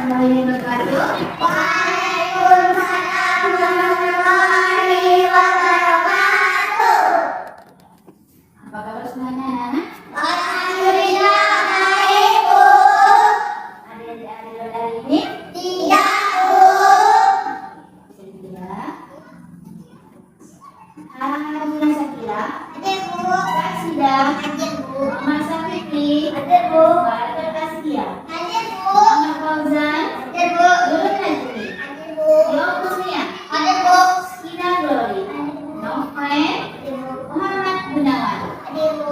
warahmatullahi wabarakatuh. Waalaikumsalam warahmatullahi wabarakatuh. Apa kabar semuanya, anak-anak? Alhamdulillah baik, Bu. Ada yang diambil hari ini? Tidak, Bu. Sedih. Alhamdulillah Sakila. Ada, Bu. Kasida. Ada, Bu. Masa Fikri. Ada, Bu. Walter Kasdia. Ada, Bu. Muhammad Fauzan. Ada, Bu. Nurul Najmi. Ada, Bu. Yo Kusnia. Ada, Bu. Sina Glory. Nofren. Ada, Bu. Muhammad Gunawan. Ada, Bu.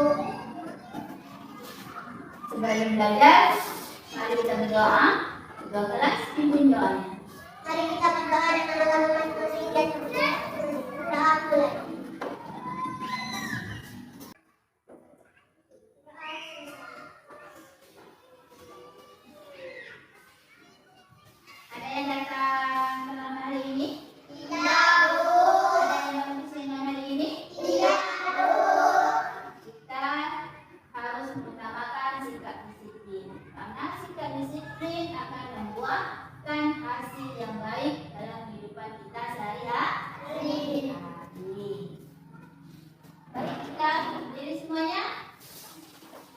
Sebelum belajar, mari kita berdoa. Kedua kelas pimpin doanya. Mari kita berdoa dengan nama masing-masing dan berdoa mulai. Ada yang datang malam hari ini? Tidak, Bu. Ada yang baru kesini hari ini? Tidak, Bu. Kita harus mengutamakan sikap disiplin, karena sikap disiplin akan membuahkan hasil yang baik dalam kehidupan kita sehari-hari. Baik, kita berdiri semuanya.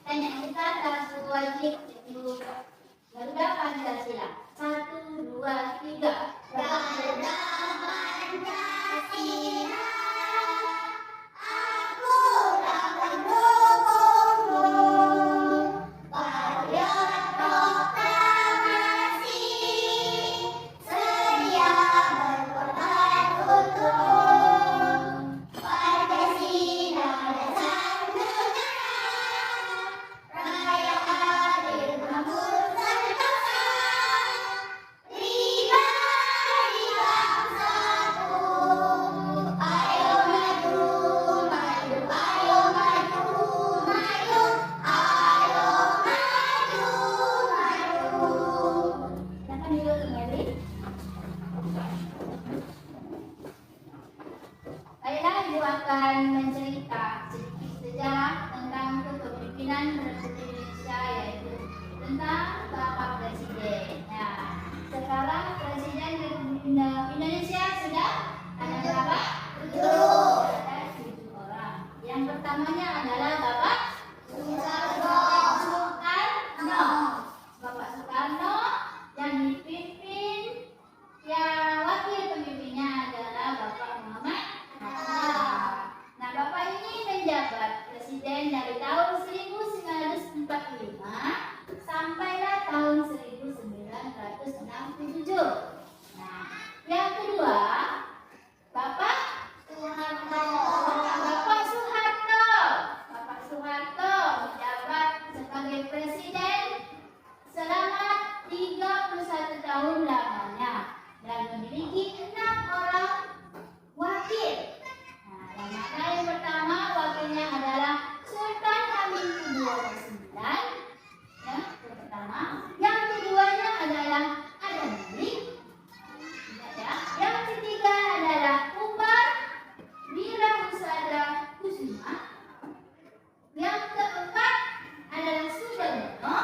Tanya kita satu wajib yaitu Garuda Pancasila. 1, 2, 3. Garuda Pancasila, aku akan mendukungmu. Patriot proklamasi, sedia berkorban untukmu. Pancasila dasar negara, raya adil makmur sentosa. Pribadi bangsaku, ayo maju, maju, ayo maju, maju, ayo maju, maju. Silakan duduk kembali. Baiklah, Ibu akan mencerita sedikit sejarah tentang kepemimpinan Republik Indonesia, yaitu tentang Bapak Presiden. Nah, sekarang Presiden Republik Indonesia sudah ada berapa? 7. Ada 7 orang. Yang pertamanya adalah Bapak Soekarno. Soekarno. Bapak Soekarno yang dipimpin, yang wakil pemimpinnya adalah Bapak Muhammad Hatta. Nah, Bapak ini menjabat presiden dari tahun 1945 sampailah tahun 1967. Nah, yang kedua, Bapak Soeharto. Bapak Soeharto. Bapak Soeharto menjabat sebagai presiden selama 31 tahun lamanya dan memiliki 6 orang wakil. Nah, yang mana yang pertama wakilnya adalah Sultan Hamengkubuwono IX. Ya, yang pertama. Yang keduanya adalah Adam Malik. Ya. Yang ketiga adalah Umar Wirahusada Kusuma. Yang keempat adalah Sudarmono.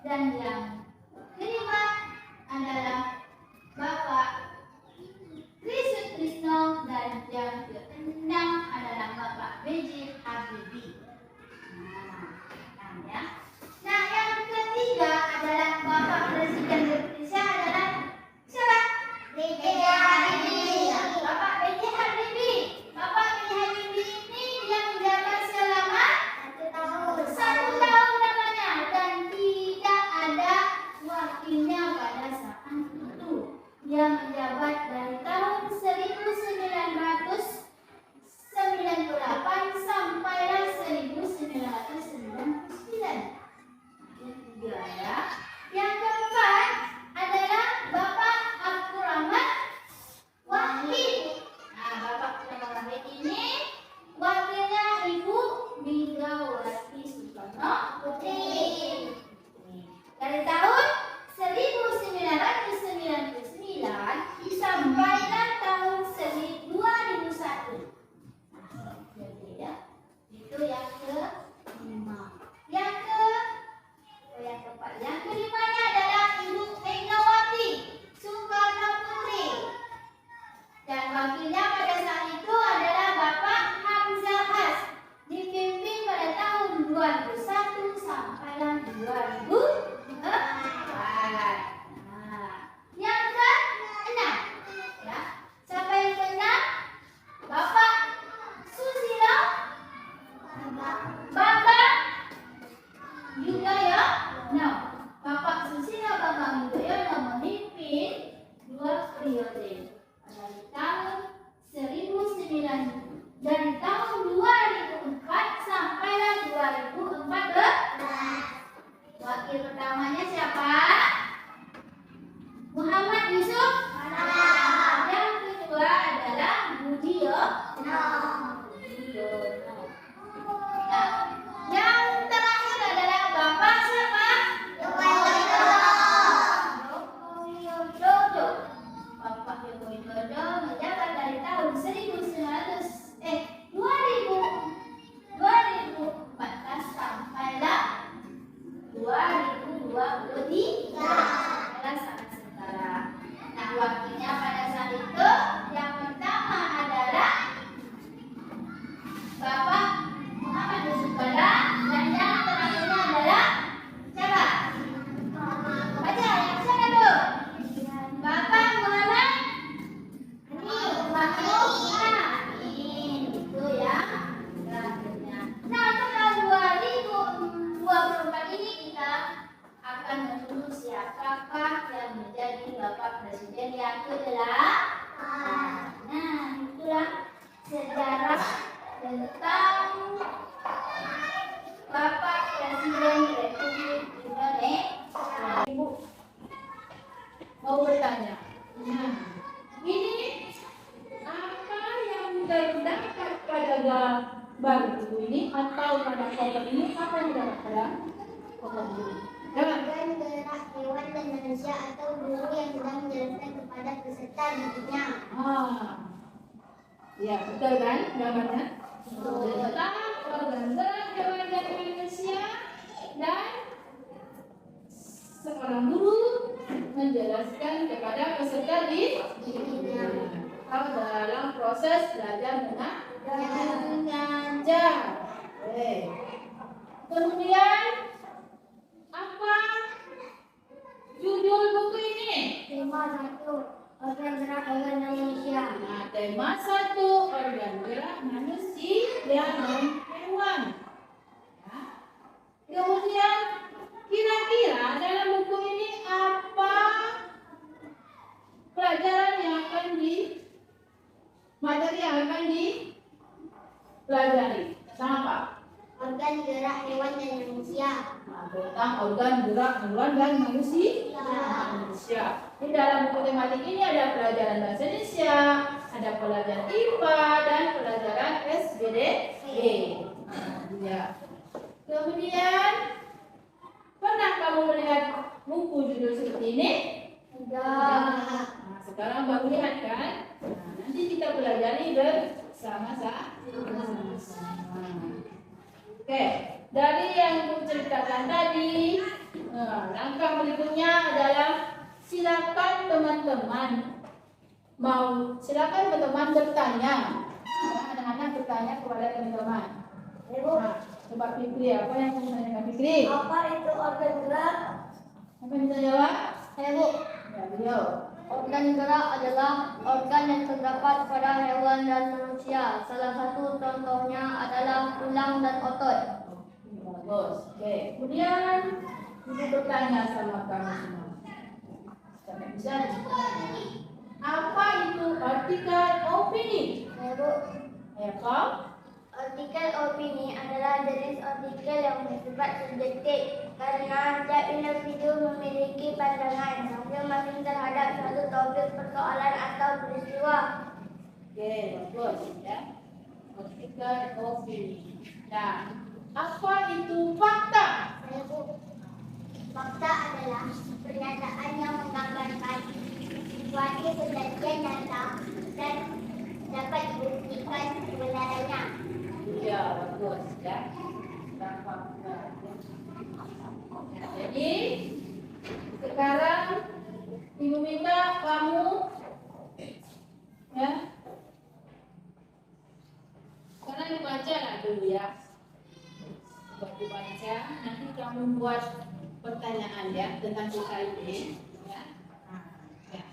Dan yang kelima adalah Bapak presiden yang ke-8. Nah, itulah sejarah tentang Bapak Presiden Republik Indonesia. Ibu mau bertanya. Nah, ini apa yang terdapat pada gambar ibu ini atau pada foto ini? Apa yang terdapat pada foto ini? Organ gerak hewan dan manusia atau guru yang sedang menjelaskan kepada peserta didiknya. Ya, betul kan gambarnya? Tentang organ gerak hewan dan manusia dan seorang guru menjelaskan kepada peserta didiknya. Kalau dalam proses belajar mengajar. Kemudian apa judul buku ini? Tema 1. Organ gerak hewan dan manusia. Nah, tema 1 organ gerak manusia dan hewan. Ya. Kemudian kira-kira dalam buku ini apa pelajaran yang akan materi yang akan dipelajari? Tentang apa? Organ gerak hewan dan manusia. Nah, tentang organ gerak hewan dan manusia. Di dalam buku tematik ini ada pelajaran bahasa Indonesia, ada pelajaran IPA dan pelajaran SBDE. Ya. Kemudian pernah kamu melihat buku judul seperti ini? Sudah. Nah, sekarang baru lihat kan? Nah, nanti kita pelajari bersama-sama. Oke, dari yang Ibu ceritakan tadi, langkah berikutnya adalah silakan teman-teman bertanya. Anak-anak bertanya kepada teman-teman. Nah, coba Fikri, apa yang kamu tanyakan Fikri? Apa itu organ gerak? Apa yang bisa jawab? Saya Bu. Ya, beliau. Organ gerak adalah organ yang terdapat pada hewan dan manusia. Salah satu contohnya adalah tulang dan otot. Bagus. Oke. Kemudian Ibu bertanya sama kamu semua. Sampai bisa. Apa itu artikel opini? Saya Bu. Ya, kau? Artikel opini adalah jenis artikel yang bersifat subjektif karena setiap individu memiliki pandangan masing-masing terhadap suatu topik, persoalan atau peristiwa. Oke, bagus ya. Artikel opini. Nah, apa itu fakta? Saya Bu. Fakta adalah pernyataan yang menggambarkan suatu kejadian nyata dan dapat dibuktikan kebenarannya. Ya, bagus ya. Fakta. Jadi sekarang Ibu minta kamu ya. Sekarang dibaca lah dulu ya. Baca, nanti kamu buat pertanyaan ya tentang cerita ini. Ya. Nah, ya.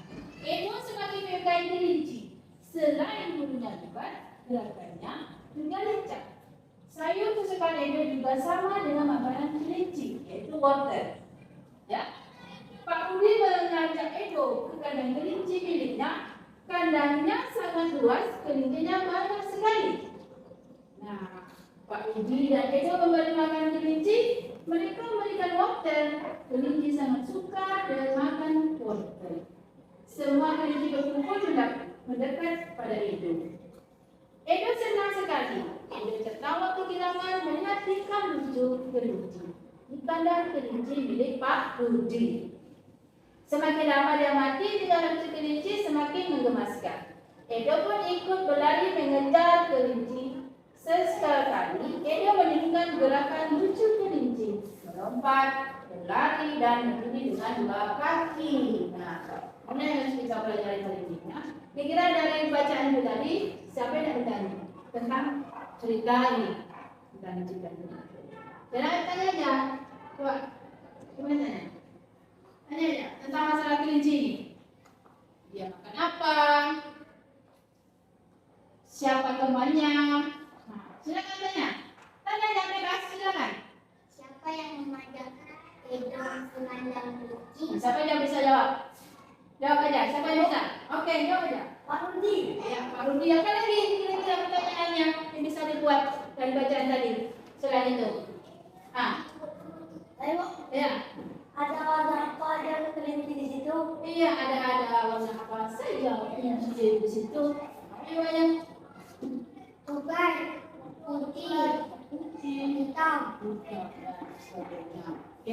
Ilmu semakin menyukai kelinci. Selain bulunya lebat, gerakannya juga lincah. Sayur kesukaan Edo juga sama dengan makanan kelinci, yaitu wortel. Ya. Pak Budi mengajak Edo ke kandang kelinci miliknya. Kandangnya sangat luas, kelincinya banyak sekali. Nah, Pak Budi dan Edo memberi makan kelinci. Mereka memberikan wortel. Kelinci sangat suka dan makan wortel. Semua kelinci berkumpul mendekat pada Edo. Edo senang sekali. Edo tertawa kegirangan melihat tingkah lucu kelinci di kandang kelinci milik Pak Budi. Semakin lama dia mati, tingkah lucu kelinci semakin menggemaskan. Edo pun ikut berlari mengejar kelinci. Sesekali Edo menunjukkan gerakan lucu kelinci, melompat, berlari, dan berdiri dengan dua kaki. Nah, ini yang harus kita pelajari hari ini. Kira-kira dari bacaan itu tadi, siapa yang bertanya tentang cerita ini? Tentang cerita ini. Jangan tanya aja. Coba tanya. Tanya aja tentang masalah kelinci ini. Dia makan apa? Siapa temannya? Nah, silakan tanya. Tanya jangan bebas, silakan. Siapa yang mengajak Edo memandang kelinci? Siapa yang bisa jawab? Jawab aja. Siapa yang bisa? Oke, jawab aja. Pak Rudi. Ya, Pak Rudi. Apa lagi kira-kira pertanyaannya yang bisa dibuat dari bacaan tadi? Selain itu. Ayo. Ya. Ada warna apa ada kelinci di situ? Iya, ada warna apa saja yang di situ. Ayo aja. Bukan. Putih. Hitam. Oke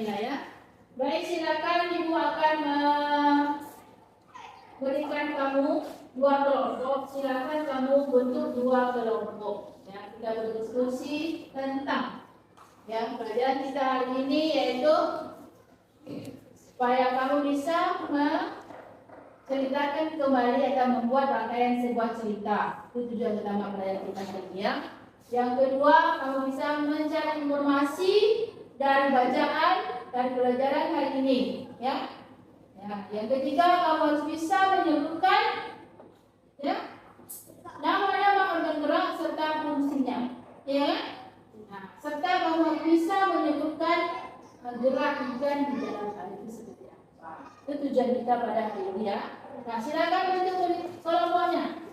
lah ya. Baik, silakan Ibu akan berikan kamu dua kelompok. Silakan kamu bentuk dua kelompok. Ya, kita berdiskusi tentang pelajaran kita hari ini, yaitu supaya kamu bisa menceritakan kembali atau membuat rangkaian sebuah cerita. Itu tujuan utama pelajaran kita hari ini ya. Yang kedua, kamu bisa mencari informasi dari bacaan dari pelajaran hari ini ya. Yang ketiga, kamu harus bisa menyebutkan nama-nama organ gerak serta fungsinya, ya. Serta kamu harus bisa menyebutkan gerak ikan di dalam hal itu seperti apa. Itu tujuan kita pada hari ini ya. Nah, silakan bentuk kelompoknya.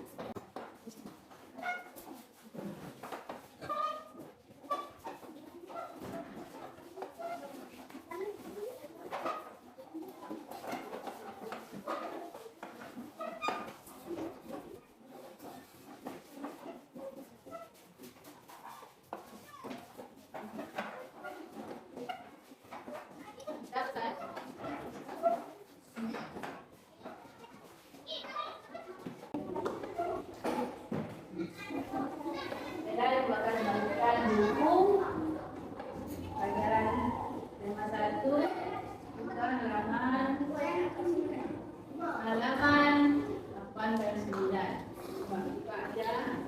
Halaman 8 dan 9. Buka aja.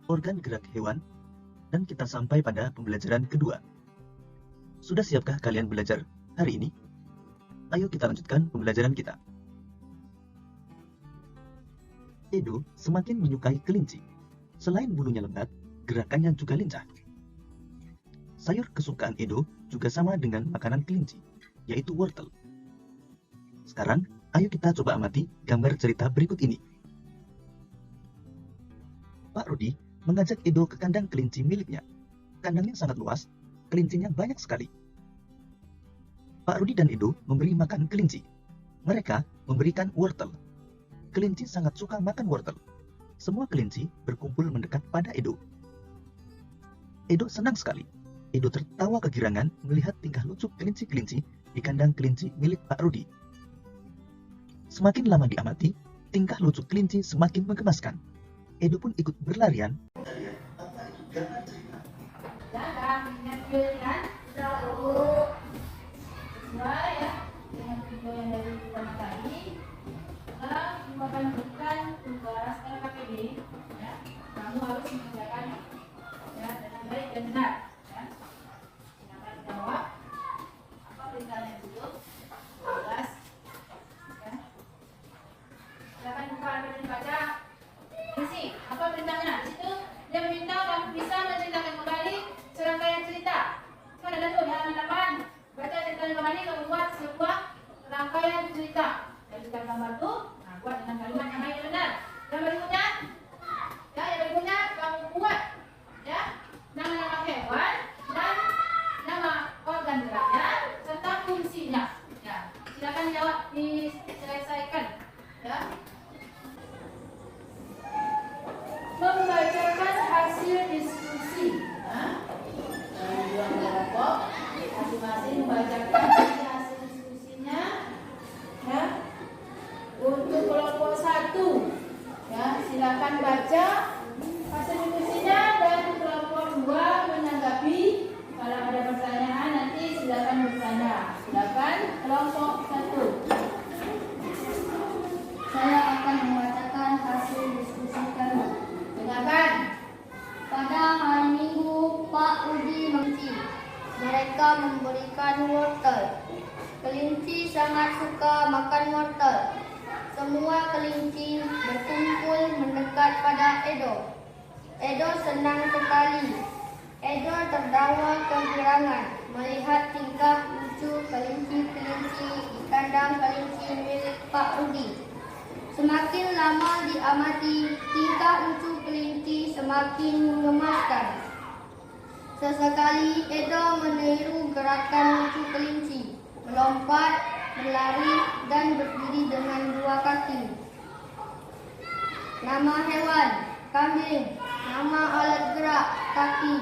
Organ gerak hewan, dan kita sampai pada pembelajaran kedua. Sudah siapkah kalian belajar hari ini? Ayo kita lanjutkan pembelajaran kita. Edo semakin menyukai kelinci. Selain bulunya lebat, gerakannya juga lincah. Sayur kesukaan Edo juga sama dengan makanan kelinci, yaitu wortel. Sekarang, ayo kita coba amati gambar cerita berikut ini. Pak Rudi mengajak Edo ke kandang kelinci miliknya. Kandangnya sangat luas, kelincinya banyak sekali. Pak Rudi dan Edo memberi makan kelinci. Mereka memberikan wortel. Kelinci sangat suka makan wortel. Semua kelinci berkumpul mendekat pada Edo. Edo senang sekali. Edo tertawa kegirangan melihat tingkah lucu kelinci-kelinci di kandang kelinci milik Pak Rudi. Semakin lama diamati, tingkah lucu kelinci semakin menggemaskan. Edo pun ikut berlarian. Kamu harus mengerjakan dengan baik dan benar. Silakan jawab. Apa perintahnya itu? Jelas. Silakan buka dan baca. Isi. Apa perintahnya? Di situ dia meminta kamu bisa menceritakan kembali serangkaian cerita. Kan ada tuh di halaman 8. Baca ceritanya kembali, kamu buat sebuah rangkaian cerita. Dan jika gambar itu, buat dengan kalimat yang baik dan benar. Yang berikutnya, yang berikutnya kamu buat nama-nama hewan dan nama organ geraknya serta fungsinya. Silakan jawab, diselesaikan. Membacakan hasil diskusi. Dari dua kelompok, masing-masing membacakan hasil diskusinya. Untuk kelompok 1, silakan baca hasil diskusinya, dan kelompok 2 menanggapi. Kalau ada pertanyaan nanti silakan bertanya. Silakan kelompok 1. Saya akan membacakan hasil diskusi kami. Dengarkan. Pada hari Minggu, Pak Rudi mengunci. Mereka memberikan wortel. Kelinci sangat suka makan wortel. Semua kelinci berkumpul mendekat pada Edo. Edo senang sekali. Edo tertawa kegirangan melihat tingkah lucu kelinci-kelinci di kandang kelinci milik Pak Rudi. Semakin lama diamati, tingkah lucu kelinci semakin mengemaskan. Sesekali Edo meniru gerakan lucu kelinci, melompat, berlari, dan berdiri dengan dua kaki. Nama hewan, kambing. Nama alat gerak, kaki.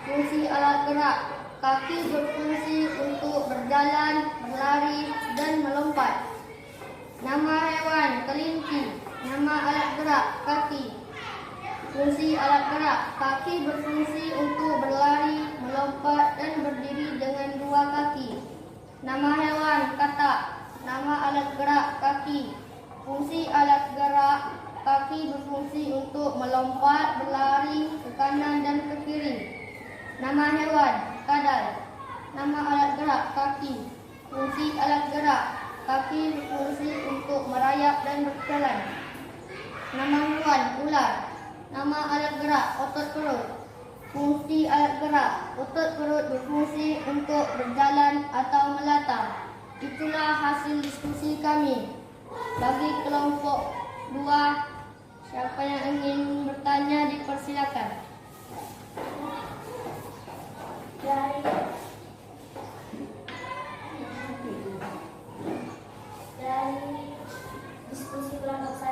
Fungsi alat gerak, kaki berfungsi untuk berjalan, berlari, dan melompat. Nama hewan, kelinci. Nama alat gerak, kaki. Fungsi alat gerak, kaki berfungsi untuk berlari, melompat, dan berdiri dengan dua kaki. Nama hewan, katak. Nama alat gerak, kaki. Fungsi alat gerak, kaki berfungsi untuk melompat, berlari ke kanan dan ke kiri. Nama hewan, kadal. Nama alat gerak, kaki. Fungsi alat gerak, kaki berfungsi untuk merayap dan berjalan. Nama hewan, ular. Nama alat gerak, otot perut. Fungsi alat gerak, otot perut berfungsi untuk berjalan atau melata. Itulah hasil diskusi kami. Bagi kelompok 2, siapa yang ingin bertanya dipersilakan. Dari diskusi kelompok 1,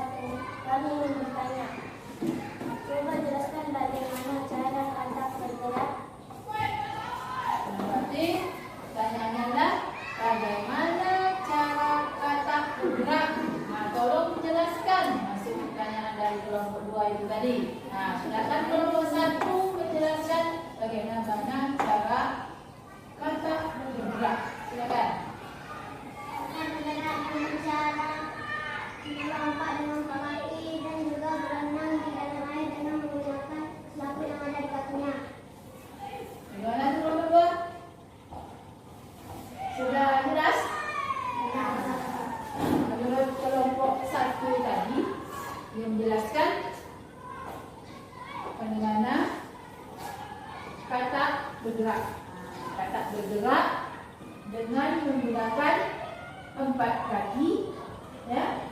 kami ingin bertanya. Coba jelaskan bagaimana cara katak bergerak. Berarti pertanyaannya adalah bagaimana cara katak bergerak? Nah, tolong jelaskan. Masuk pertanyaan dari kelompok 2 itu tadi. Nah, silakan kelompok 1 menjelaskan bagaimana cara katak bergerak. Silakan. Katak bergerak dengan cara melompat dengan kaki dan juga berenang di dalam air dengan menggunakan sesapu yang ada di kakinya. Bagaimana itu kelompok 2? Sudah jelas? Menurut kelompok 1 tadi yang menjelaskan bagaimana katak bergerak. Katak bergerak dengan menggunakan 4 kaki, ya,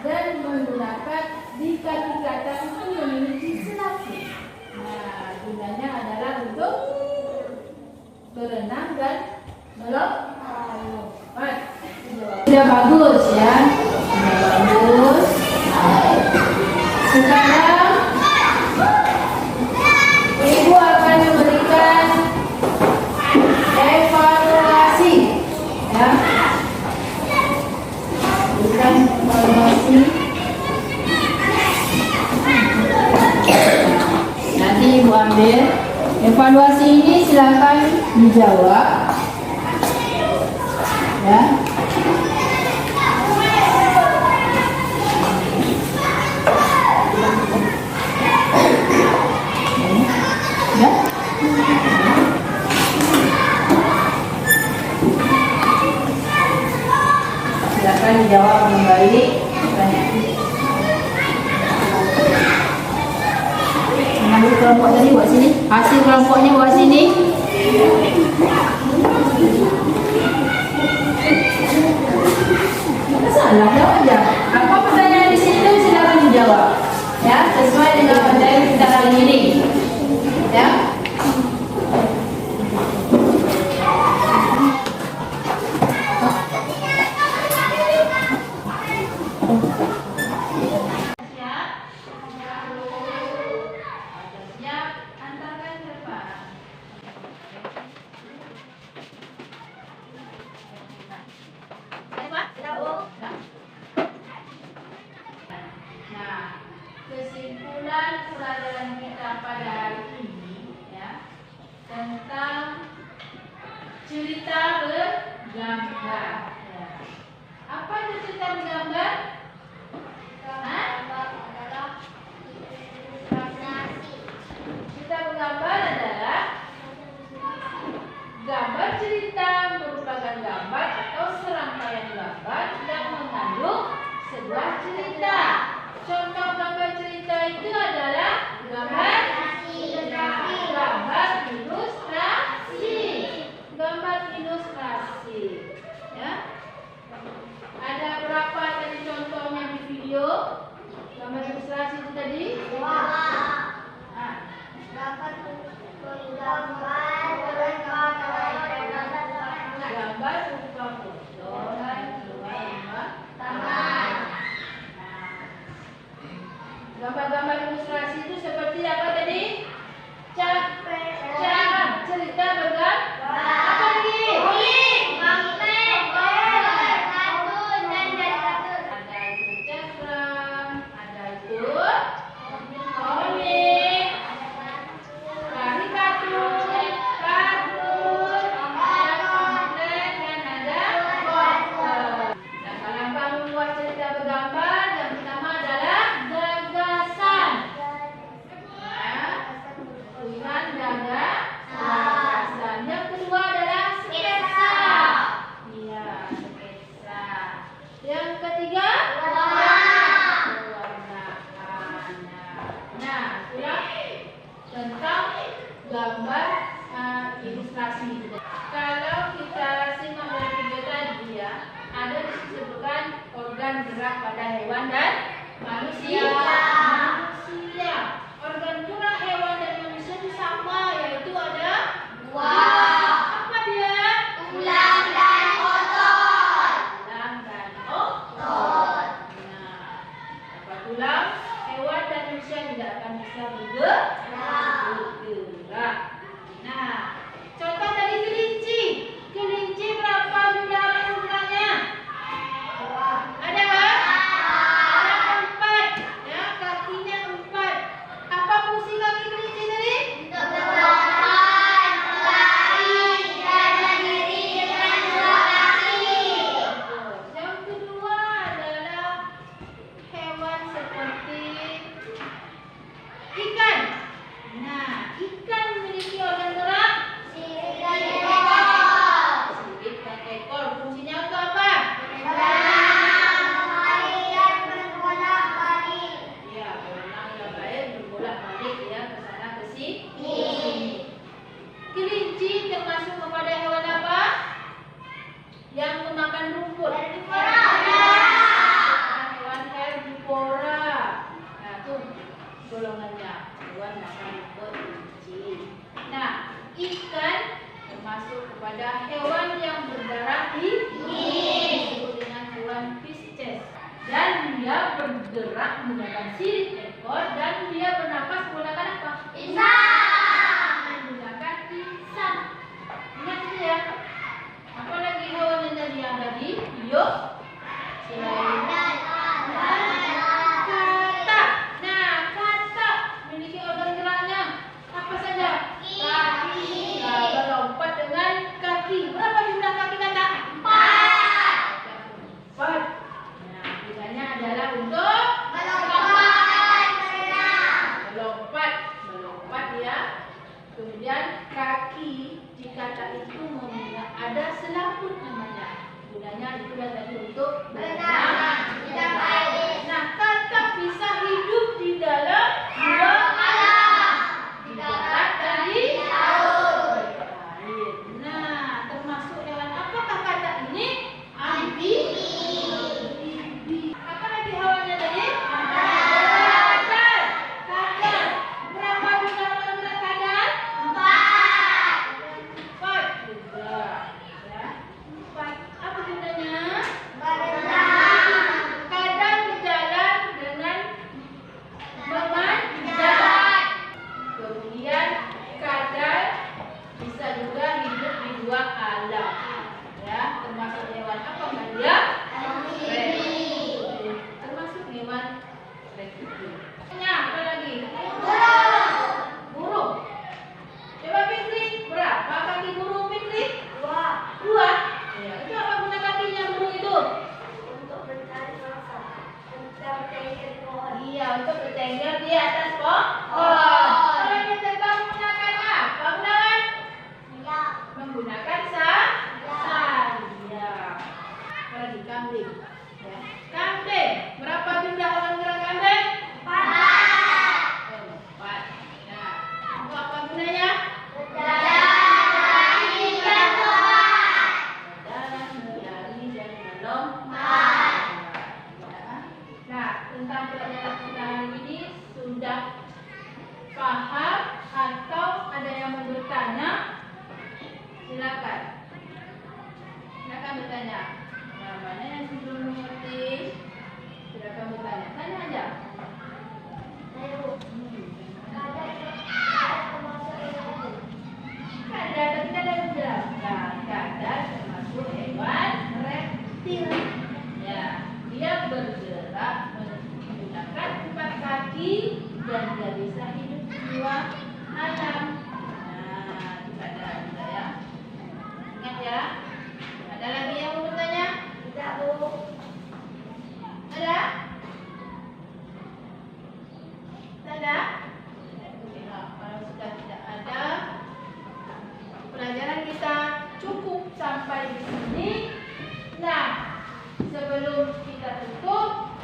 dan menggunakan di kaki katak itu memiliki senapu. Nah, gunanya adalah untuk berenang dan melompat. Sudah bagus ya. Sudah bagus. Sekarang Ibu akan memberikan evaluasi, ya. Berikan evaluasi. Nanti Ibu ambil evaluasi ini, silakan dijawab, ya. Ya. Silakan dijawab kembali pertanyaan. Ambil kelompok tadi buat sini. Hasil kelompoknya buat sini. Salah, jawab aja. Apa pertanyaan di situ silakan dijawab. Ya, sesuai dengan materi kita kali ini. Ya. Nah, kesimpulan pelajaran kita pada hari ini, ya, tentang cerita bergambar. Ya. Apa itu cerita bergambar? Cerita bergambar adalah gambar ilustrasi. Ya. Ada berapa tadi contohnya di video? Gambar ilustrasi itu tadi? Gambar berupa foto dan lima tangan. Gambar-gambar ilustrasi itu seperti apa tadi? Cerita bergambar. Apa lagi? Ada itu cerpen, ada itu komik, karikatur, ada pamflet dan ada poster. Nah, kalau kamu buat cerita bergambar, yang pertama adalah gagasan. Tulisan gagasan. Yang kedua adalah sketsa. Iya, sketsa. Yang ketiga pewarnaan. Nah, itulah tentang gambar ilustrasi. Kalau kita simak dari video tadi ya, ada disebutkan organ gerak pada hewan dan manusia. Organ gerak hewan dan manusia itu sama, yaitu ada dua. Apa dia? Tulang dan otot. Nah, apa tulang? Hewan dan manusia tidak akan bisa bergerak. Nah, contoh tadi kelinci. Kelinci berapa jumlah tulangnya? Ada kan? Ada 4. Ya, kakinya 4. Apa fungsi kaki kelinci tadi? Untuk berjalan, berlari, dan berdiri dengan 2 kaki. Yang kedua adalah hewan seperti ikan. Nah, ikan memiliki organ gerak. Sirip dan ekor. Fungsinya untuk apa? Iya, berenang dalam air, berbolak-balik ya ke sana ke sini. Kelinci termasuk kepada hewan apa? Yang memakan rumput. Hewan herbivora. Nah, itu golongannya. Hewan makan rumput kelinci. Nah, ikan termasuk kepada hewan yang berdarah tinggi. Disebut dengan hewan Pisces. Dan dia bergerak menggunakan sirip ekor dan dia bernapas menggunakan apa? Menggunakan insang. Ingat itu ya. Apalagi hewan yang tadi ada di video selain katak. Nah, katak memiliki organ geraknya apa saja? Kaki. Nah, berlompat dengan kaki. Berapa jumlah kaki katak? 4. Nah, gunanya adalah untuk melompat ya. Kemudian kaki di katak itu ada selaput namanya. Gunanya itulah tadi untuk berenang. Nah, katak bisa hidup di dalam 2 alam, di darat dan di laut. Nah, termasuk hewan apakah katak ini? Amfibi. Apa lagi hewannya tadi? Kadal. Berapa jumlah organ gerak kadal? 4 juga. Ya. 4. Apa gunanya? Kadal bertanya. Nah, mana yang belum mengerti? Silakan bertanya. Tanya aja. Ayo. Kada termasuk hewan reptil. Ya, dia bergerak menggunakan 4 kaki dan dia bisa hidup di luar alam. Nah, kada juga ya. Ingat ya. Ada lagi yang mau bertanya? Tidak, Bu. Ada? Ada? Oke, nah, kalau sudah tidak ada, pelajaran kita cukup sampai di sini. Nah, sebelum kita tutup,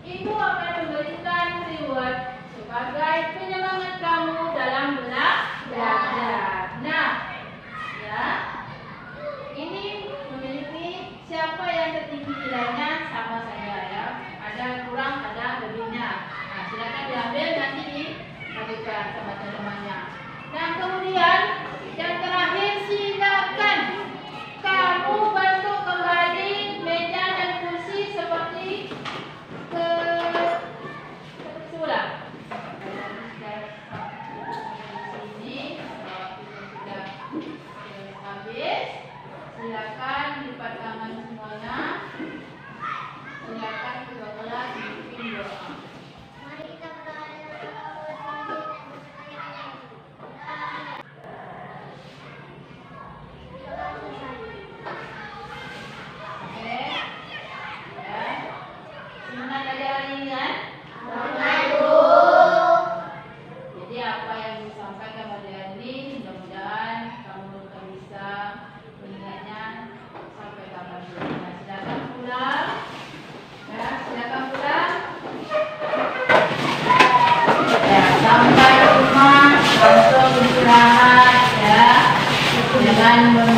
Ibu akan memberikan reward sebagai penyemangat kamu dalam belajar. Nah, ya, ini memiliki siapa yang tertinggi nilainya sama saja ya. Ada kurang, ada lebihnya. Nah, silakan diambil nanti dibagikan sama teman-temannya. Dan kemudian yang terakhir, silakan kamu bentuk kembali meja dan kursi seperti semula. Sini, sudah habis. Silakan lipat tangan semuanya. Silakan kedua kelas bikin doa. Mari kita berdoa. Oke. Ya. Semangat belajar hari ini kan? Jadi apa yang disampaikan pada hari ini, mudah-mudahan kamu bisa mengingatnya sampai kapan pun. Nah, silakan pulang. Ya, silakan pulang. Ya, sampai rumah langsung istirahat ya. Jangan